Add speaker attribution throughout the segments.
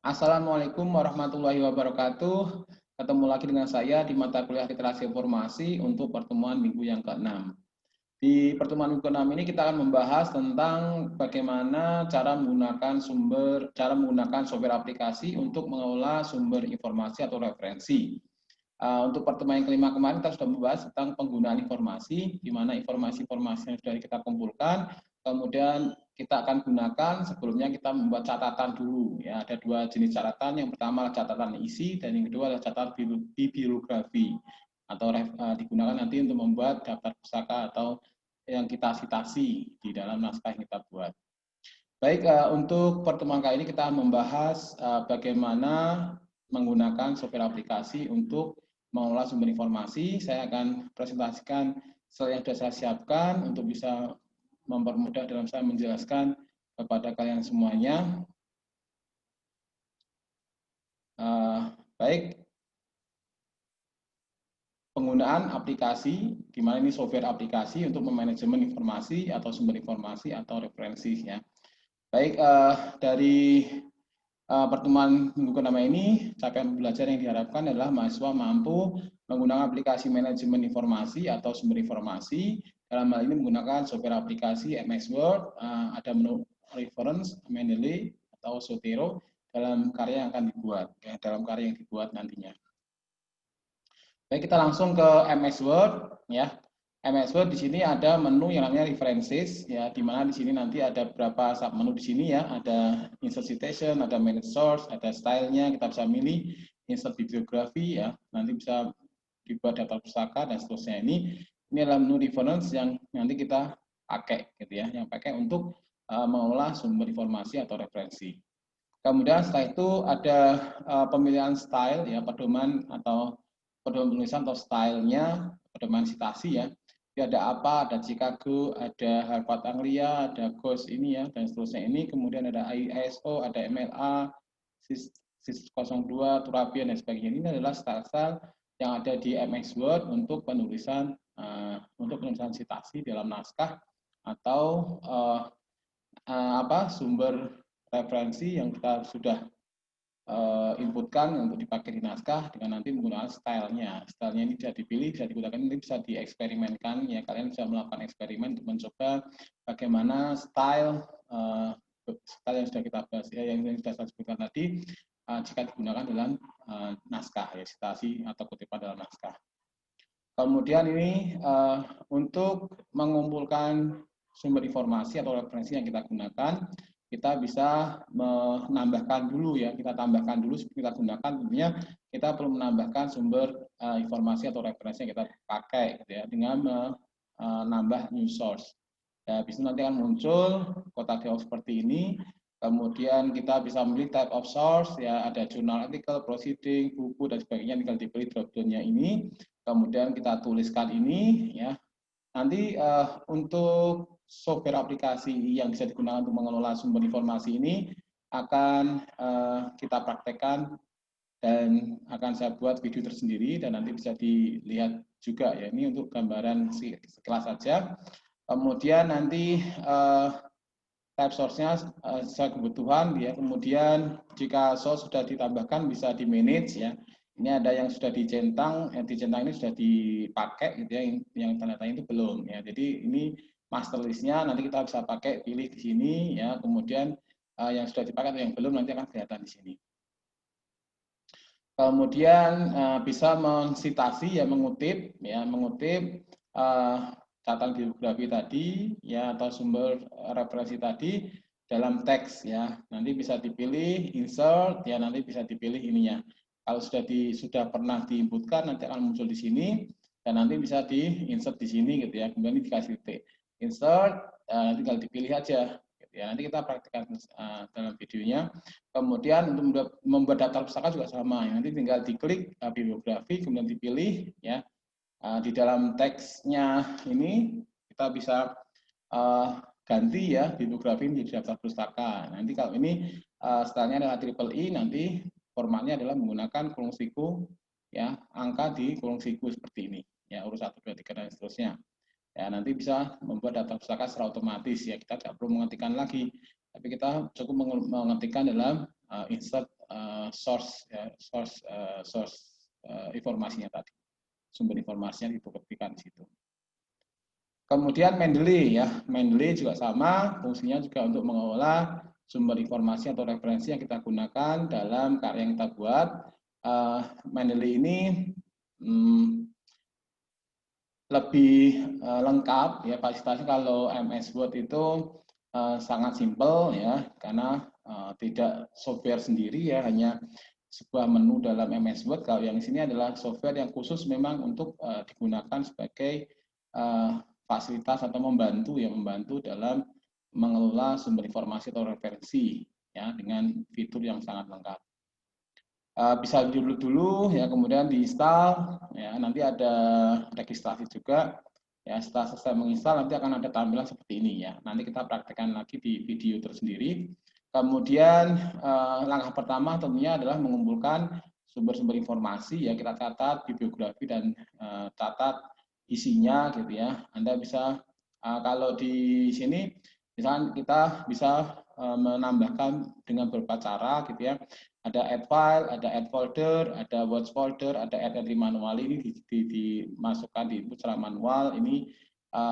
Speaker 1: Assalamualaikum warahmatullahi wabarakatuh. Ketemu lagi dengan saya di mata kuliah literasi informasi untuk pertemuan minggu yang ke-6. Di pertemuan minggu ke-6 ini kita akan membahas tentang bagaimana cara menggunakan software aplikasi untuk mengelola sumber informasi atau referensi. Untuk pertemuan yang kelima kemarin kita sudah membahas tentang penggunaan informasi, di mana informasi-informasi yang sudah kita kumpulkan, kemudian kita akan gunakan. Sebelumnya kita membuat catatan dulu. Ya, ada dua jenis catatan. Yang pertama adalah catatan isi, dan yang kedua adalah catatan bibliografi, atau digunakan nanti untuk membuat daftar pustaka atau yang kita citasi di dalam naskah yang kita buat. Baik, untuk pertemuan kali ini kita membahas bagaimana menggunakan software aplikasi untuk mengolah sumber informasi. Saya akan presentasikan slide yang sudah saya siapkan untuk bisa mempermudah dalam saya menjelaskan kepada kalian semuanya. Baik, penggunaan aplikasi, di mana ini software aplikasi untuk memanajemen informasi atau sumber informasi atau referensi. Ya. Baik, dari pertemuan minggu ke-6 ini, capaian belajar yang diharapkan adalah mahasiswa mampu menggunakan aplikasi manajemen informasi atau sumber informasi. Dalam hal ini menggunakan software aplikasi MS Word, ada menu reference, Mendeley, atau Zotero dalam karya yang akan dibuat, ya, dalam karya yang dibuat nantinya. Baik, kita langsung ke MS Word, ya. MS Word di sini ada menu yang namanya references, ya, di mana di sini nanti ada beberapa sub menu di sini, ya, ada insert citation, ada manage source, ada stylenya, kita bisa milih insert bibliografi, ya, nanti bisa dibuat daftar pustaka dan seterusnya. Ini adalah menu reference yang nanti kita pakai, gitu ya, yang pakai untuk mengolah sumber informasi atau referensi. Kemudian setelah itu ada pemilihan style, ya, pedoman penulisan atau stylenya, pedoman citasi, ya. Jadi ada apa, ada Chicago, ada Harvard Anglia, ada Ghost ini, ya, dan seterusnya ini. Kemudian ada ISO, ada MLA, SIS 02, Turabian, dan sebagainya. Ini adalah style-style yang ada di MS Word untuk penulisan citasi dalam naskah atau sumber referensi yang kita sudah inputkan untuk dipakai di naskah dengan nanti menggunakan stylenya. Stylenya ini bisa dipilih, bisa digunakan, ini bisa dieksperimenkan, ya, kalian bisa melakukan eksperimen untuk mencoba bagaimana style yang sudah kita bahas, ya, yang sudah saya sebutkan tadi, jika digunakan dalam naskah, ya, citasi atau kutipan dalam naskah. Kemudian ini untuk mengumpulkan sumber informasi atau referensi yang kita gunakan, kita bisa menambahkan dulu, ya, kita tambahkan dulu sebelum kita gunakan. Tentunya kita perlu menambahkan sumber informasi atau referensi yang kita pakai, gitu ya, dengan menambah new source. Ya, bisa nanti akan muncul kotak dialog seperti ini. Kemudian kita bisa memilih type of source, ya, ada jurnal artikel, proceeding, buku, dan sebagainya. Tinggal dipilih drop-down-nya ini. Kemudian kita tuliskan ini, ya. Nanti untuk software aplikasi yang bisa digunakan untuk mengelola sumber informasi ini akan kita praktekkan dan akan saya buat video tersendiri dan nanti bisa dilihat juga, ya. Ini untuk gambaran sekilas saja. Kemudian nanti type source-nya sesuai kebutuhan, ya. Kemudian jika source sudah ditambahkan bisa di manage, ya. Ini ada yang sudah dicentang, yang dicentang ini sudah dipakai, gitu ya, yang tanda tanya itu belum, ya. Jadi ini master list-nya nanti kita bisa pakai, pilih di sini, ya. Kemudian yang sudah dipakai atau yang belum nanti akan kelihatan di sini. Kemudian bisa mensitasi, ya, mengutip catatan bibliografi tadi, ya, atau sumber referensi tadi dalam teks, ya. Nanti bisa dipilih insert, ya, nanti bisa dipilih ininya. Kalau sudah pernah diinputkan nanti akan muncul di sini dan nanti bisa di insert di sini, gitu ya. Kemudian dikasih titik insert, tinggal dipilih aja. Ya, nanti kita praktekkan dalam videonya. Kemudian untuk membuat daftar pustaka juga sama. Nanti tinggal diklik bibliografi, kemudian dipilih, ya. Di dalam teksnya ini kita bisa ganti, ya, bibliografi menjadi daftar pustaka. Nanti kalau ini stylenya adalah triple I, nanti formatnya adalah menggunakan kolom siku, ya, angka di kolom siku seperti ini, ya, urut 1, 2, 3 dan seterusnya. Ya, nanti bisa membuat daftar pustaka secara otomatis, ya. Kita tidak perlu mengetikkan lagi, tapi kita cukup mengetikkan dalam insert source informasinya tadi, sumber informasinya dibuktikan di situ. Kemudian Mendeley ya, Mendeley juga sama, fungsinya juga untuk mengelola sumber informasi atau referensi yang kita gunakan dalam karya yang kita buat. Mendeley ini lebih lengkap ya, fasilitasnya. Kalau MS Word itu sangat simpel ya, karena tidak software sendiri ya, hanya sebuah menu dalam MS Word. Kalau yang di sini adalah software yang khusus memang untuk digunakan sebagai fasilitas atau membantu dalam mengelola sumber informasi atau referensi ya, dengan fitur yang sangat lengkap. Bisa dulu ya, kemudian diinstal ya, nanti ada registrasi juga ya. Setelah selesai menginstal nanti akan ada tampilan seperti ini ya, nanti kita praktekkan lagi di video tersendiri. Kemudian langkah pertama tentunya adalah mengumpulkan sumber-sumber informasi ya, kita catat bibliografi dan catat isinya gitu ya. Anda bisa kalau di sini misalkan kita bisa menambahkan dengan beberapa cara gitu ya. Ada add file, ada add folder, ada watch folder, ada add entry manual. Ini dimasukkan di input secara manual. Ini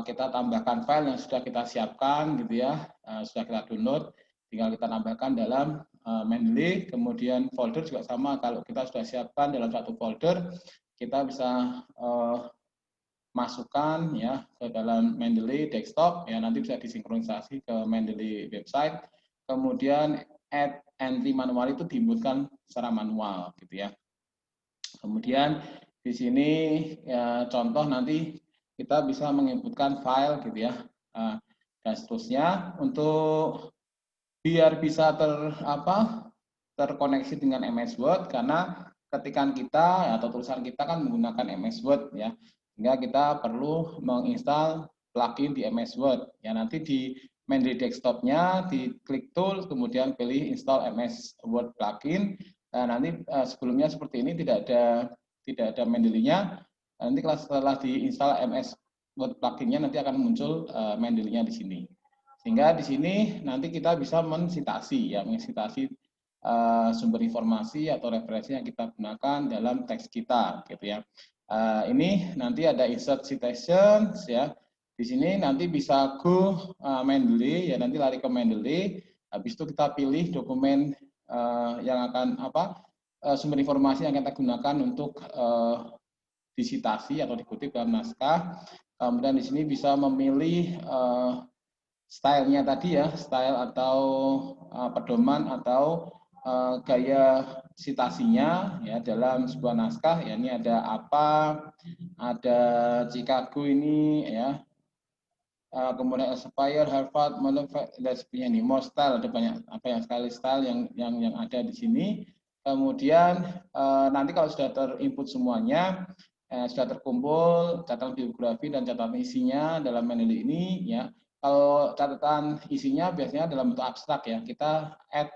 Speaker 1: kita tambahkan file yang sudah kita siapkan gitu ya, sudah kita download, tinggal kita tambahkan dalam Mendeley. Kemudian folder juga sama, kalau kita sudah siapkan dalam satu folder, kita bisa masukkan ya ke dalam Mendeley desktop ya, nanti bisa disinkronisasi ke Mendeley website. Kemudian add entry manual itu diinputkan secara manual gitu ya. Kemudian di sini ya, contoh nanti kita bisa menginputkan file gitu ya, dan seterusnya. Untuk biar bisa terkoneksi dengan MS Word, karena ketikan kita atau tulisan kita kan menggunakan MS Word ya, sehingga kita perlu menginstal plugin di MS Word ya. Nanti di Mendeley desktopnya diklik tool, kemudian pilih install MS Word plugin. Nanti sebelumnya seperti ini tidak ada Mendeley-nya. Nanti setelah diinstal MS Word plugin-nya nanti akan muncul Mendeley-nya di sini. Sehingga di sini nanti kita bisa mensitasi sumber informasi atau referensi yang kita gunakan dalam teks kita gitu ya. Ini nanti ada insert citations ya. Di sini nanti bisa go Mendeley ya, nanti lari ke Mendeley. Habis itu kita pilih dokumen yang akan sumber informasi yang kita gunakan untuk disitasi atau dikutip dalam naskah. Kemudian di sini bisa memilih stylenya tadi ya, style atau pedoman atau gaya citasinya ya dalam sebuah naskah ya. Ini ada apa, ada Chicago ini ya, kemudian Aspire, Harvard, dan sebagainya. Nih more style, ada banyak sekali style yang ada di sini. Kemudian nanti kalau sudah terinput semuanya, sudah terkumpul catatan biografi dan catatan isinya dalam Mendeley ini ya. Kalau catatan isinya biasanya dalam bentuk abstrak ya, kita add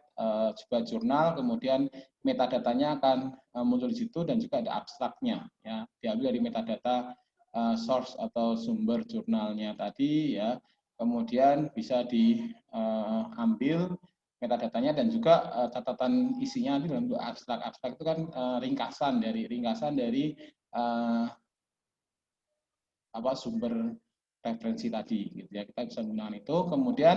Speaker 1: sebuah jurnal, kemudian metadatanya akan muncul di situ, dan juga ada abstraknya ya, diambil dari metadata source atau sumber jurnalnya tadi ya. Kemudian bisa diambil metadatanya dan juga catatan isinya nanti dalam bentuk abstrak. Abstrak itu kan ringkasan dari sumber referensi tadi gitu ya. Kita bisa menggunakan itu. Kemudian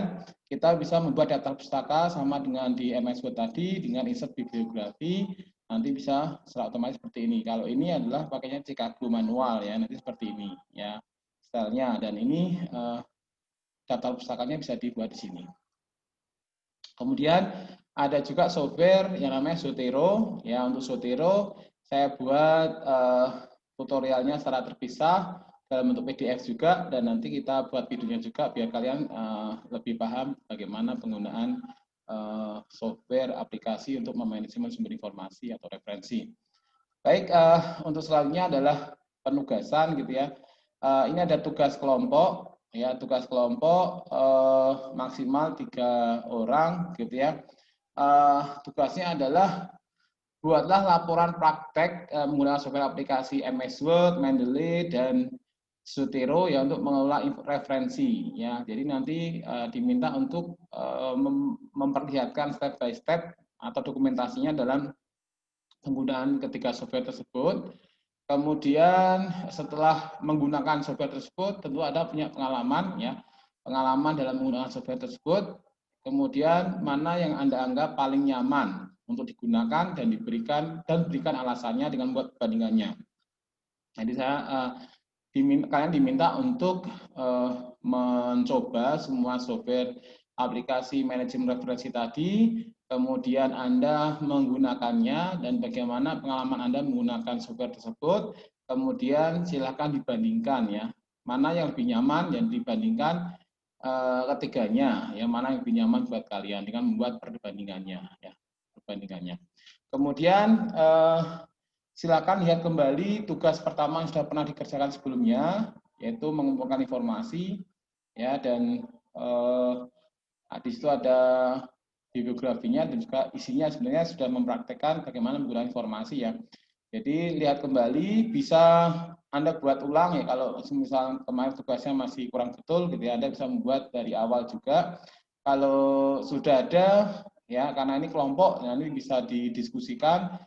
Speaker 1: kita bisa membuat daftar pustaka sama dengan di MS Word tadi dengan insert bibliografi. Nanti bisa secara otomatis seperti ini. Kalau ini adalah pakainya Chicago manual ya, nanti seperti ini ya stylenya. Dan ini daftar pustakanya bisa dibuat di sini. Kemudian ada juga software yang namanya Zotero ya. Untuk Zotero saya buat tutorialnya secara terpisah dalam bentuk PDF juga, dan nanti kita buat videonya juga biar kalian lebih paham bagaimana penggunaan software aplikasi untuk memanajemen sumber informasi atau referensi. Baik, untuk selanjutnya adalah penugasan gitu ya. Ini ada tugas kelompok ya, tugas kelompok maksimal 3 orang gitu ya. Tugasnya adalah buatlah laporan praktek menggunakan software aplikasi MS Word, Mendeley, dan Zotero ya untuk mengelola referensi ya. Jadi nanti diminta untuk memperlihatkan step by step atau dokumentasinya dalam penggunaan ketiga software tersebut. Kemudian setelah menggunakan software tersebut tentu ada punya pengalaman ya, pengalaman dalam menggunakan software tersebut. Kemudian mana yang Anda anggap paling nyaman untuk digunakan dan berikan alasannya dengan membuat perbandingannya. Jadi kalian diminta untuk mencoba semua software aplikasi manajemen referensi tadi, kemudian Anda menggunakannya dan bagaimana pengalaman Anda menggunakan software tersebut, kemudian silakan dibandingkan ya, mana yang lebih nyaman yang dibandingkan ketiganya, ya mana yang lebih nyaman buat kalian dengan membuat perbandingannya ya, perbandingannya. Kemudian silakan lihat kembali tugas pertama yang sudah pernah dikerjakan sebelumnya, yaitu mengumpulkan informasi, ya, dan di situ ada bibliografinya dan juga isinya sebenarnya sudah mempraktekkan bagaimana menggunakan informasi ya. Jadi lihat kembali, bisa Anda buat ulang ya kalau misal kemarin tugasnya masih kurang betul, gitu ya, Anda bisa membuat dari awal juga. Kalau sudah ada ya, karena ini kelompok, nanti bisa didiskusikan.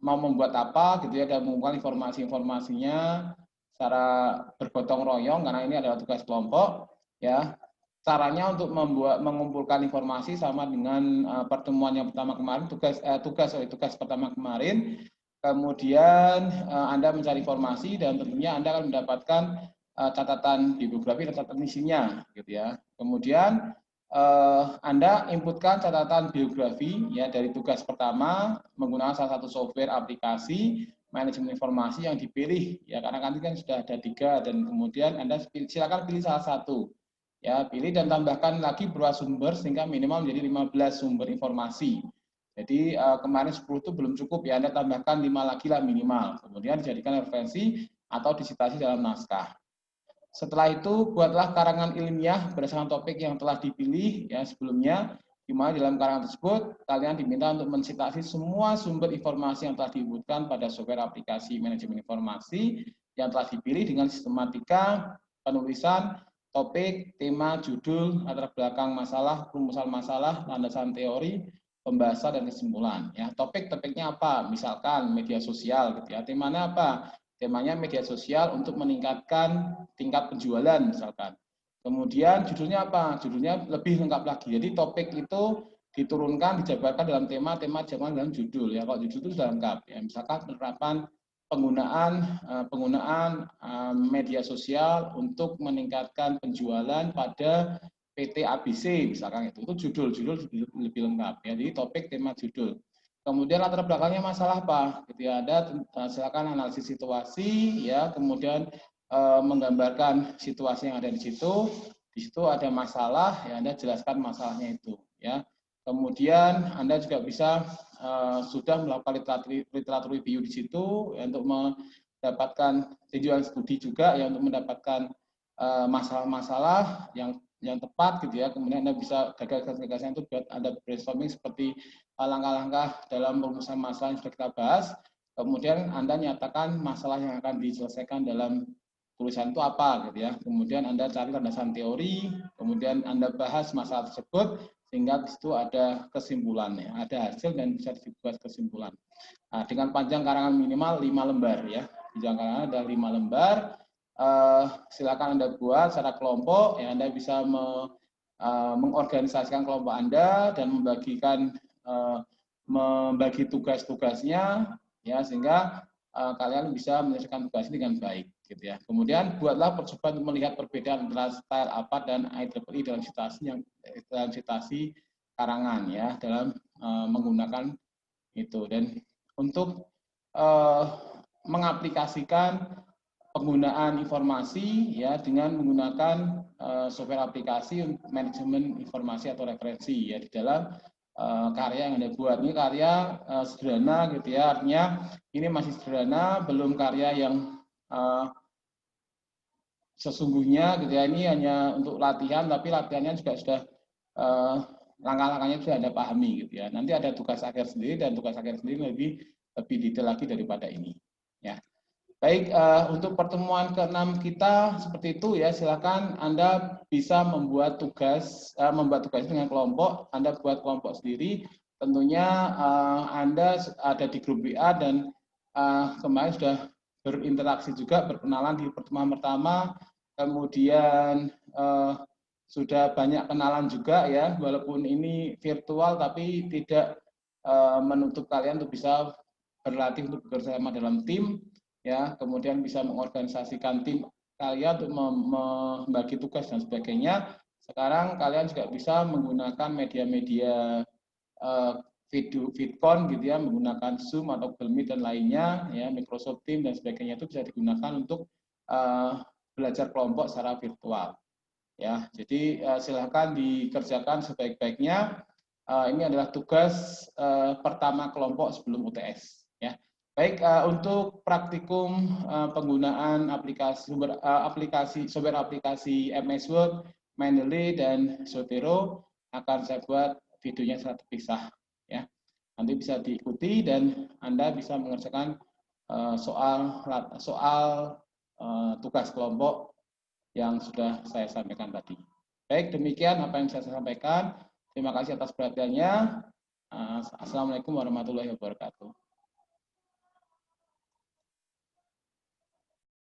Speaker 1: Mau membuat apa gitu ya, dan mengumpulkan informasi-informasinya secara bergotong royong karena ini adalah tugas kelompok ya. Caranya untuk mengumpulkan informasi sama dengan pertemuan yang pertama kemarin, tugas pertama kemarin. Kemudian Anda mencari informasi dan tentunya Anda akan mendapatkan catatan bibliografi dan catatan isinya gitu ya. Kemudian Anda inputkan catatan biografi ya dari tugas pertama menggunakan salah satu software aplikasi manajemen informasi yang dipilih ya, karena nanti kan sudah ada 3 dan kemudian Anda silakan pilih salah satu ya, pilih dan tambahkan lagi beberapa sumber sehingga minimal menjadi 15 sumber informasi. Jadi kemarin 10 itu belum cukup ya, Anda tambahkan 5 lagi lah minimal, kemudian dijadikan referensi atau disitasi dalam naskah. Setelah itu buatlah karangan ilmiah berdasarkan topik yang telah dipilih ya sebelumnya, di mana dalam karangan tersebut kalian diminta untuk mensitasi semua sumber informasi yang telah diinputkan pada software aplikasi manajemen informasi yang telah dipilih dengan sistematika penulisan topik, tema, judul, latar belakang masalah, rumusan masalah, landasan teori, pembahasan dan kesimpulan. Ya, topiknya apa? Misalkan media sosial, gitu ya. Temanya apa? Temanya media sosial untuk meningkatkan tingkat penjualan misalkan. Kemudian judulnya apa? Judulnya lebih lengkap lagi. Jadi topik itu diturunkan, dijabarkan dalam tema jawaban dalam judul ya. Kalau judul itu sudah lengkap ya. Misalkan penerapan penggunaan media sosial untuk meningkatkan penjualan pada PT ABC misalkan itu judul lebih lengkap ya. Jadi topik, tema, judul. Kemudian latar belakangnya masalah apa? Gitu ya, ada silakan analisis situasi ya, kemudian menggambarkan situasi yang ada di situ. Di situ ada masalah, ya Anda jelaskan masalahnya itu ya. Kemudian Anda juga bisa sudah melakukan literatur review di situ ya, untuk mendapatkan tinjauan studi juga ya, untuk mendapatkan masalah-masalah yang tepat gitu ya. Kemudian Anda bisa gagasan-gagasan itu buat Anda brainstorming seperti langkah-langkah dalam perumusan masalah yang sudah kita bahas. Kemudian Anda nyatakan masalah yang akan diselesaikan dalam tulisan itu apa gitu ya. Kemudian Anda cari landasan teori, kemudian Anda bahas masalah tersebut sehingga di situ ada kesimpulannya, ada hasil dan bisa dibuat kesimpulan. Nah, dengan panjang karangan minimal 5 lembar ya. Panjang karangan ada 5 lembar. Silakan Anda buat secara kelompok ya, Anda bisa mengorganisasikan kelompok Anda dan membagi tugas-tugasnya ya, sehingga kalian bisa menyelesaikan tugas ini dengan baik gitu ya. Kemudian buatlah percobaan untuk melihat perbedaan antara style APA dan IEEE dalam citasi karangan ya, dalam menggunakan itu. Dan untuk mengaplikasikan penggunaan informasi ya dengan menggunakan software aplikasi manajemen informasi atau referensi ya di dalam karya yang Anda buat. Ini karya sederhana gitu ya, artinya ini masih sederhana, belum karya yang sesungguhnya gitu ya. Ini hanya untuk latihan, tapi latihannya juga sudah langkah-langkahnya sudah Anda pahami gitu ya. Nanti ada tugas akhir sendiri dan tugas akhir sendiri lebih detail lagi daripada ini ya. Baik, untuk pertemuan ke-6 kita seperti itu ya, silakan Anda bisa membuat tugas dengan kelompok, Anda buat kelompok sendiri, tentunya Anda ada di grup WA dan kemarin sudah berinteraksi juga, berkenalan di pertemuan pertama, kemudian sudah banyak kenalan juga ya, walaupun ini virtual tapi tidak menutup kalian untuk bisa berlatih untuk bekerja sama dalam tim, ya, kemudian bisa mengorganisasikan tim kalian untuk membagi tugas dan sebagainya. Sekarang kalian juga bisa menggunakan media-media video vidcon gitu ya, menggunakan Zoom atau Google Meet dan lainnya, ya, Microsoft Teams dan sebagainya itu bisa digunakan untuk belajar kelompok secara virtual. Ya, jadi silakan dikerjakan sebaik-baiknya. Ini adalah tugas pertama kelompok sebelum UTS. Ya. Baik, untuk praktikum penggunaan software aplikasi MS Word, Mendeley, dan Zotero akan saya buat videonya secara terpisah. Ya. Nanti bisa diikuti dan Anda bisa mengerjakan soal tugas kelompok yang sudah saya sampaikan tadi. Baik, demikian apa yang saya sampaikan. Terima kasih atas perhatiannya. Assalamualaikum warahmatullahi wabarakatuh.